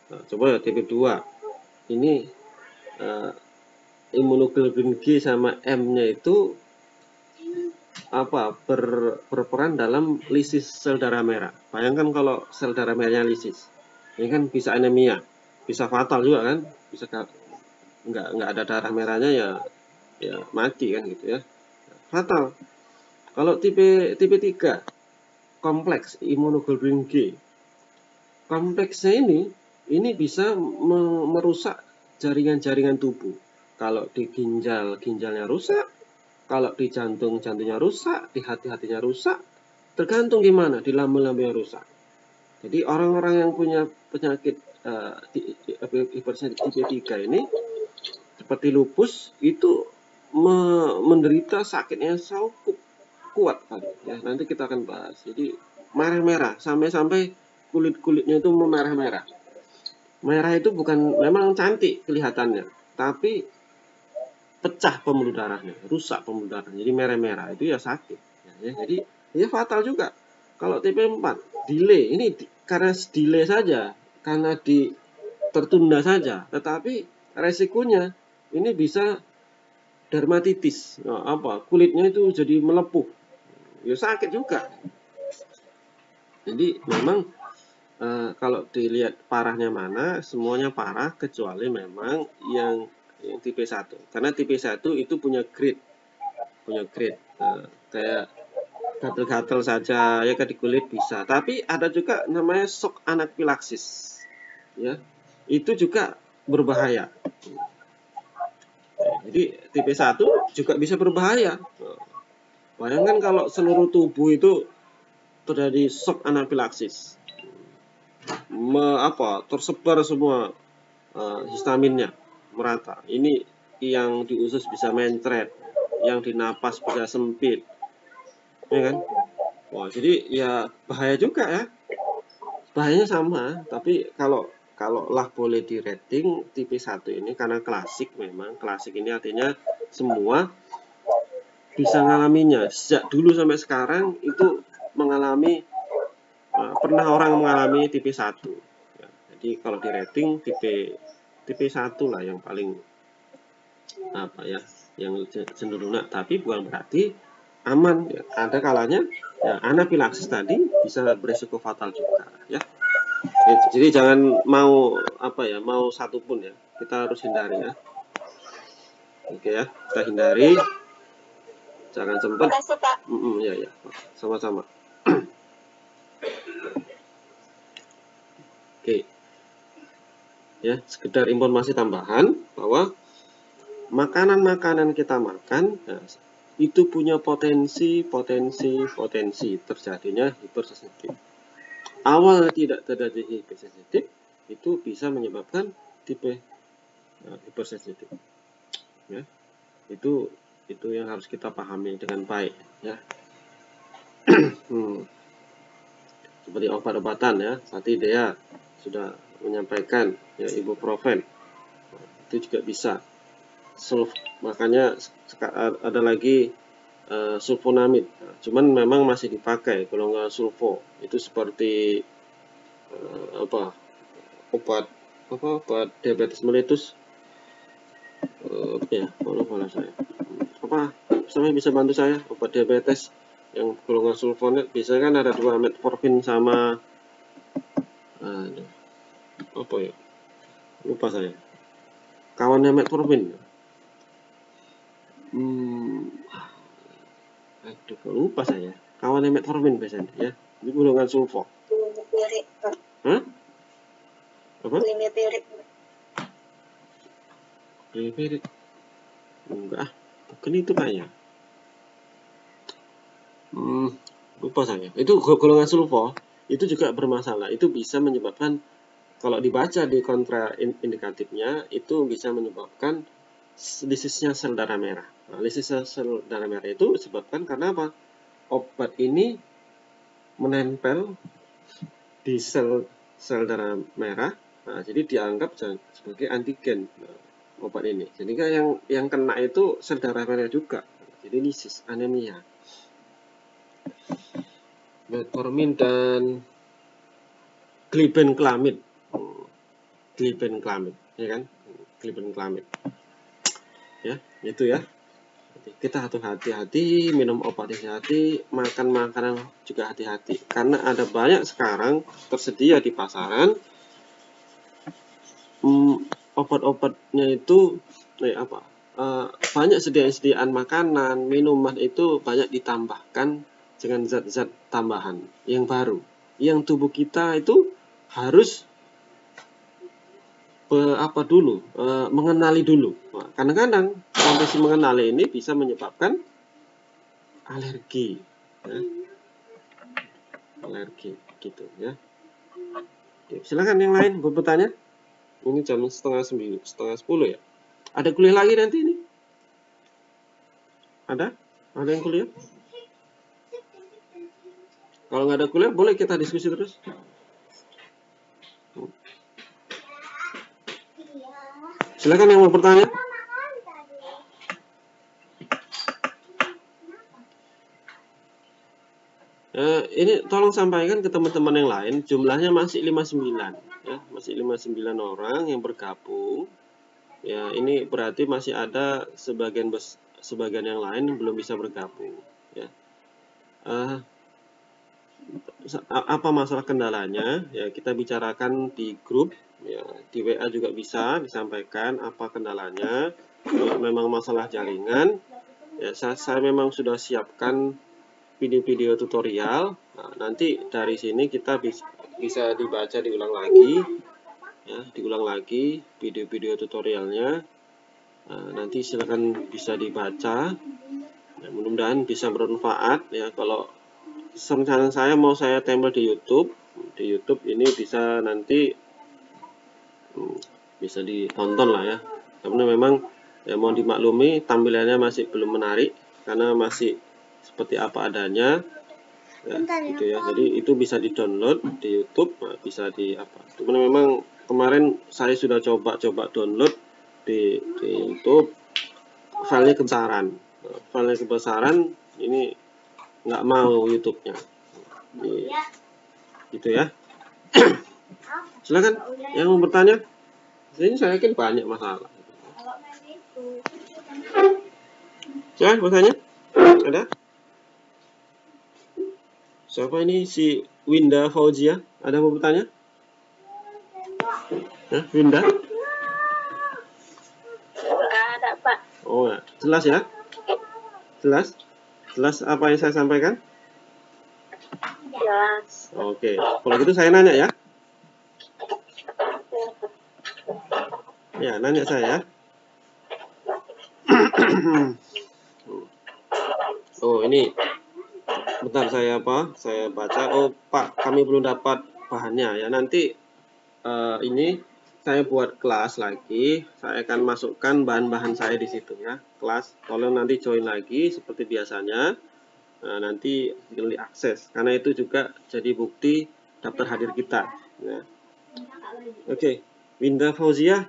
Nah, coba ya tipe 2. Ini imunoglobulin G sama M-nya itu berperan dalam lisis sel darah merah. Bayangkan kalau sel darah merahnya lisis, ini kan bisa anemia, bisa fatal juga kan, bisa nggak ada darah merahnya, ya mati kan gitu ya, fatal. Kalau tipe 3 kompleks imunoglobulin G, kompleksnya ini bisa merusak jaringan-jaringan tubuh. Kalau di ginjalnya rusak, kalau di jantungnya rusak, di hatinya rusak, tergantung gimana, di lambung-lambungnya rusak. Jadi orang-orang yang punya penyakit tipe 3 ini seperti lupus itu menderita sakitnya cukup kuat kali ya. Nanti kita akan bahas. Jadi merah-merah sampai kulitnya itu memerah-merah. Merah itu bukan memang cantik kelihatannya, tapi pecah pembuluh darahnya, rusak pembuluh darahnya, jadi merah-merah, itu ya sakit. Ya, jadi ya fatal juga. Kalau tipe 4, delay, ini karena delay saja, karena tertunda saja, tetapi resikonya ini bisa dermatitis. Nah, kulitnya itu jadi melepuh, ya sakit juga. Jadi memang kalau dilihat parahnya mana, semuanya parah kecuali memang yang tipe 1. Karena tipe 1 itu punya grade. punya grade. Nah, kayak gatel-gatel saja ya kan di kulit bisa. Tapi ada juga namanya shock anafilaksis. Ya. Itu juga berbahaya. Jadi tipe 1 juga bisa berbahaya. Bayangkan kalau seluruh tubuh itu terjadi shock anafilaksis. Tersebar semua histaminnya merata. Ini yang di usus bisa mencret, yang di napas bisa sempit, ya kan? Wah, jadi ya bahaya juga ya. Bahayanya sama, tapi kalau lah boleh di rating tipe 1 ini karena klasik, memang klasik ini artinya semua bisa mengalaminya sejak dulu sampai sekarang itu mengalami pernah orang mengalami tipe 1 ya. Jadi kalau di rating tipe 1 lah yang paling yang cenderung, tapi bukan berarti aman ya. Ada kalanya ya, anafilaksis tadi bisa beresiko fatal juga ya. Jadi jangan mau mau satu pun ya, kita harus hindari ya. Oke ya, kita hindari, jangan sempat. Ya, sama-sama. Oke ya, sekedar informasi tambahan bahwa makanan-makanan kita makan itu punya potensi terjadinya hipersensitif. Awal tidak terjadi hipersensitif itu bisa menyebabkan tipe hipersensitif. Ya, itu yang harus kita pahami dengan baik ya. Seperti obat-obatan ya, tadi Dea sudah menyampaikan ya, ibuprofen itu juga bisa. Makanya ada lagi sulfonamid, cuman memang masih dipakai golongan sulfo. Itu seperti obat diabetes melitus. Saya bisa bantu saya obat diabetes yang golongan sulfonat, biasanya kan ada 2, metformin sama lupa saya, kawannya metformin. Lupa saya, kawannya metformin biasanya ya, itu golongan sulfo. Glimepirid enggak, bukan itu kayaknya. Lupa saya, itu golongan sulfo itu juga bermasalah. Itu bisa menyebabkan, kalau dibaca di kontraindikatifnya, itu bisa menyebabkan lisisnya sel darah merah. Nah, lisisnya sel darah merah itu disebabkan karena apa? Obat ini menempel di sel darah merah. Nah, jadi dianggap sebagai antigen obat ini. Jadi yang kena itu sel darah merah juga. Jadi lisis, anemia. Metformin dan glibenclamid, ya kan? Glibenclamid. Ya, itu ya. Kita hati-hati, minum obat hati-hati, makan makanan juga hati-hati. Karena ada banyak sekarang tersedia di pasaran obat-obatnya itu banyak sediaan makanan, minuman itu banyak ditambahkan dengan zat-zat tambahan yang baru, yang tubuh kita itu harus mengenali dulu. Kadang-kadang kondisi mengenali ini bisa menyebabkan alergi ya. Alergi gitu ya. Oke, silakan yang lain bertanya. Ini jam setengah 10 ya. Ada kuliah lagi nanti ini? Ada yang kuliah? Kalau nggak ada kuliah, boleh kita diskusi terus. Silakan yang mau bertanya. Ini tolong sampaikan ke teman-teman yang lain, jumlahnya masih 59 ya, masih 59 orang yang bergabung. Ya, ini berarti masih ada sebagian yang lain yang belum bisa bergabung ya. Apa masalah kendalanya? Ya, kita bicarakan di grup ya, di WA juga bisa disampaikan apa kendalanya. Kalau memang masalah jaringan Ya, saya memang sudah siapkan video-video tutorial. Nah, nanti dari sini kita bisa dibaca diulang lagi, ya, diulang lagi video-video tutorialnya. Nah, nanti silakan bisa dibaca. Ya, mudah-mudahan bisa bermanfaat ya. Kalau rencana saya mau saya tempel di YouTube. Di YouTube ini bisa nanti bisa ditonton lah ya. Karena memang ya mohon dimaklumi tampilannya masih belum menarik karena masih seperti apa adanya. Ya, gitu ya. Jadi itu bisa di-download di YouTube, nah, bisa di apa. Cuman memang kemarin saya sudah coba download di YouTube, filenya kebesaran. Nah, filenya kebesaran ini nggak mau YouTube-nya. Gitu ya. Silakan yang mau bertanya. Ini saya yakin banyak masalah. Silakan bertanya. Ada? Siapa ini si Winda Fauzia? Ada mau bertanya? Hah, Winda? Nggak ada, Pak. Oh, ya. Jelas ya? Jelas? Jelas apa yang saya sampaikan? Jelas. Oke, kalau gitu saya nanya ya. Ya, nanya saya. Oh, ini. Bentar saya Saya baca. Oh, Pak, kami belum dapat bahannya ya. Nanti ini saya buat kelas lagi. Saya akan masukkan bahan-bahan saya di situ ya. Kelas, tolong nanti join lagi seperti biasanya. Nah, nanti tinggal diakses. Karena itu juga jadi bukti daftar hadir kita. Ya. Oke, Winda Fauzia,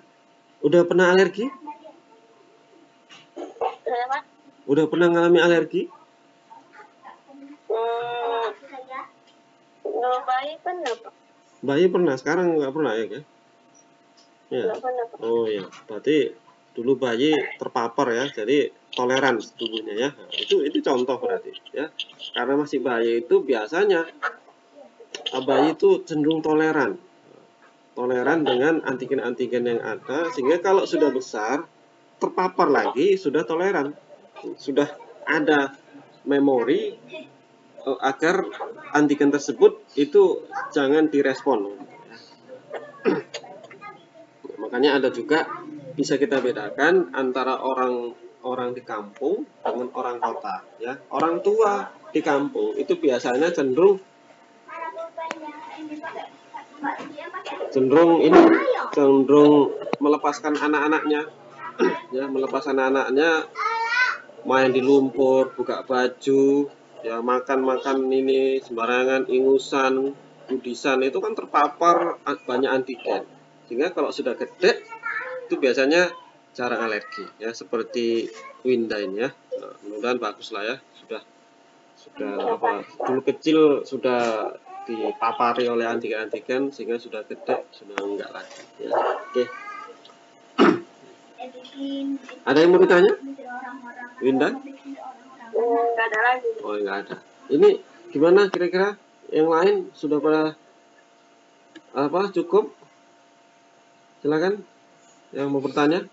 udah pernah alergi? Kenapa? Udah pernah ngalami alergi? Dulu bayi pernah, Pak. Bayi pernah, sekarang nggak pernah ya? Ya. Nggak pernah, Pak. Oh ya, berarti dulu bayi terpapar ya, jadi toleran tubuhnya ya. Nah, itu contoh berarti ya. Karena masih bayi itu biasanya bayi itu cenderung toleran dengan antigen-antigen yang ada, sehingga kalau sudah besar terpapar lagi sudah toleran, sudah ada memori agar antigen tersebut itu jangan direspon. Makanya ada juga bisa kita bedakan antara orang di kampung dengan orang kota ya. Orang tua di kampung itu biasanya cenderung melepaskan anak-anaknya ya, main di lumpur, buka baju ya, makan ini sembarangan, ingusan, kudisan, itu kan terpapar banyak antigen, sehingga kalau sudah gede itu biasanya jarang alergi ya, seperti Winda ini ya. Nah, mudah-mudahan bagus lah ya, sudah dulu kecil sudah dipapari oleh antigen sehingga sudah gede sudah enggak lagi ya. Oke. Ada yang mau ditanya? Winda? Nggak ada lagi. Oh, enggak ada. Ini gimana kira-kira yang lain sudah pada cukup? Silakan yang mau bertanya.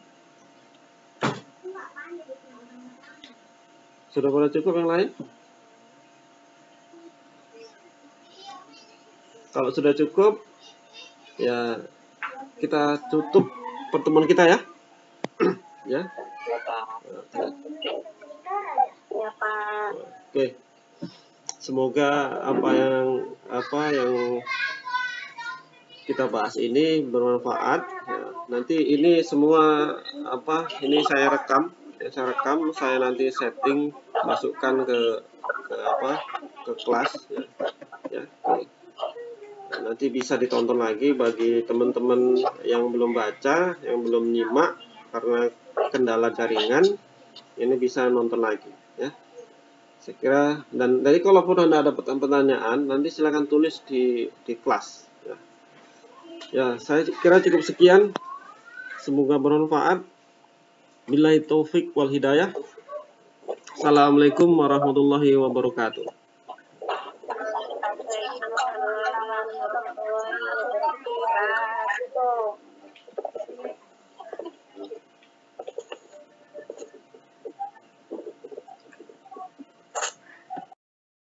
Sudah pada cukup yang lain? Kalau sudah cukup, ya kita tutup pertemuan kita ya. Ya. Ya, Pak. Oke. Semoga apa yang kita bahas ini bermanfaat. Ya, nanti ini semua ini saya rekam, saya nanti setting, masukkan ke kelas ya. Nanti bisa ditonton lagi bagi teman-teman yang belum baca, yang belum nyimak karena kendala jaringan, ini bisa nonton lagi ya. Saya kira, dan dari kalaupun Anda ada pertanyaan, nanti silakan tulis di kelas ya. Ya, saya kira cukup sekian. Semoga bermanfaat. Billahi taufik wal hidayah. Assalamualaikum warahmatullahi wabarakatuh.